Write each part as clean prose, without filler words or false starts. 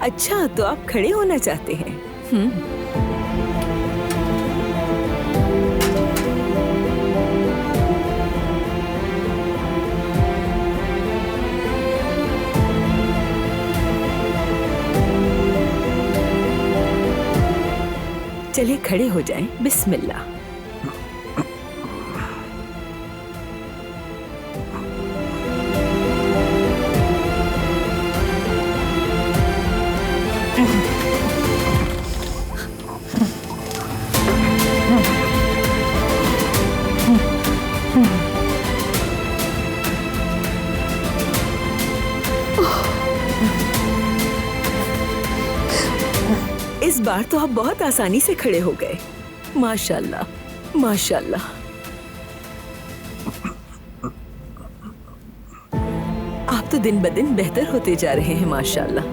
अच्छा, तो आप खड़े होना चाहते हैं? चलिए खड़े हो जाएं। बिस्मिल्लाह। इस बार तो आप बहुत आसानी से खड़े हो गए। माशाल्लाह, माशाल्लाह। आप तो दिन ब दिन बेहतर होते जा रहे हैं, माशाल्लाह।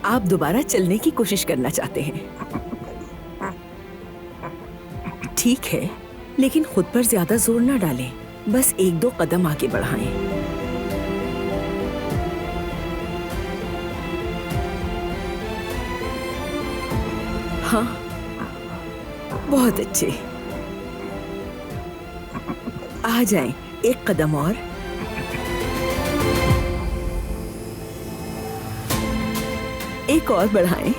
आप दोबारा चलने की कोशिश करना चाहते हैं। ठीक है, लेकिन खुद पर ज्यादा जोर न डालें। बस 1-2 कदम आगे बढ़ाएं। हाँ, बहुत अच्छे। आ जाएं, 1 कदम और। एक और बढ़ाएं।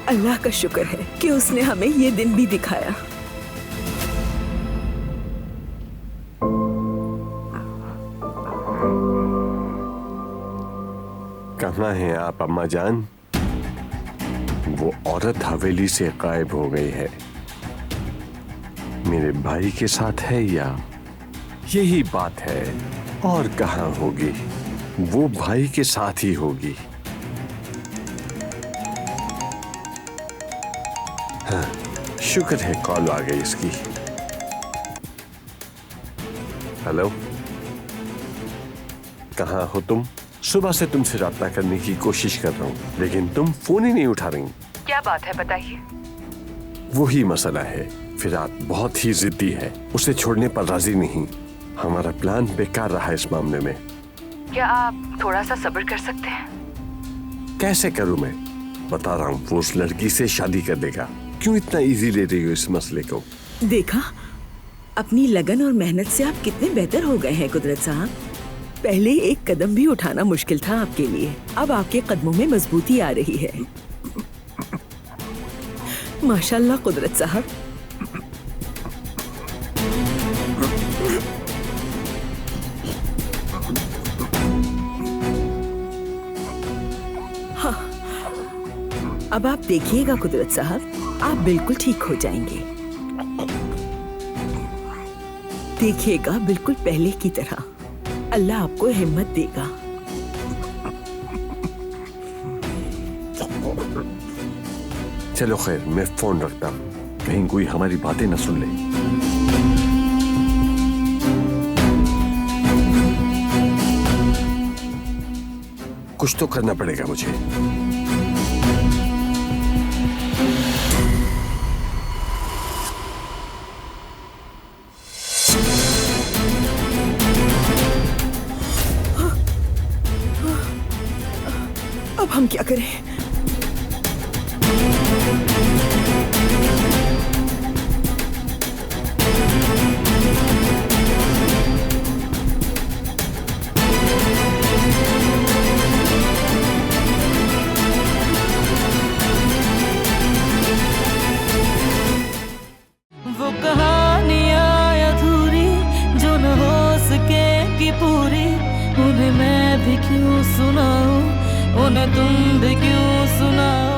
अल्लाह का शुक्र है कि उसने हमें ये दिन भी दिखाया। कहाँ हैं आप अम्मा जान? वो औरत हवेली से गायब हो गई है। मेरे भाई के साथ है या यही बात है? और कहाँ होगी? वो भाई के साथ ही होगी। हाँ, शुक्र है कॉल आ गई इसकी। हेलो, कहाँ हो तुम? सुबह से तुमसे राब्ता करने की कोशिश कर रहा हूँ, लेकिन तुम फोन ही नहीं उठा रही। क्या बात है, बताइए। वही मसला है, फिरात बहुत ही जिद्दी है, उसे छोड़ने पर राजी नहीं। हमारा प्लान बेकार रहा इस मामले में। क्या आप थोड़ा सा सब्र कर सकते हैं? कैसे करूं मैं? बता रहा हूँ, वो उस लड़की से शादी कर देगा। क्यों इतना इजी ले रही हो इस मसले को? देखा, अपनी लगन और मेहनत से आप कितने बेहतर हो गए हैं कुदरत साहब। पहले एक कदम भी उठाना मुश्किल था आपके लिए, अब आपके कदमों में मजबूती आ रही है। माशाल्लाह कुदरत साहब। हाँ, अब आप देखिएगा कुदरत साहब, आप बिल्कुल ठीक हो जाएंगे। देखिएगा, बिल्कुल पहले की तरह। अल्लाह आपको हिम्मत देगा। चलो खैर, मैं फोन रखता हूँ, कहीं कोई हमारी बातें न सुन ले। कुछ तो करना पड़ेगा मुझे। अब हम क्या करें? वो कहानियाँ अधूरी जो न हो सकेगी पूरी, उन्हें मैं भी क्यों सुनाऊं, उन्हें तुम भी क्यों सुनाओ।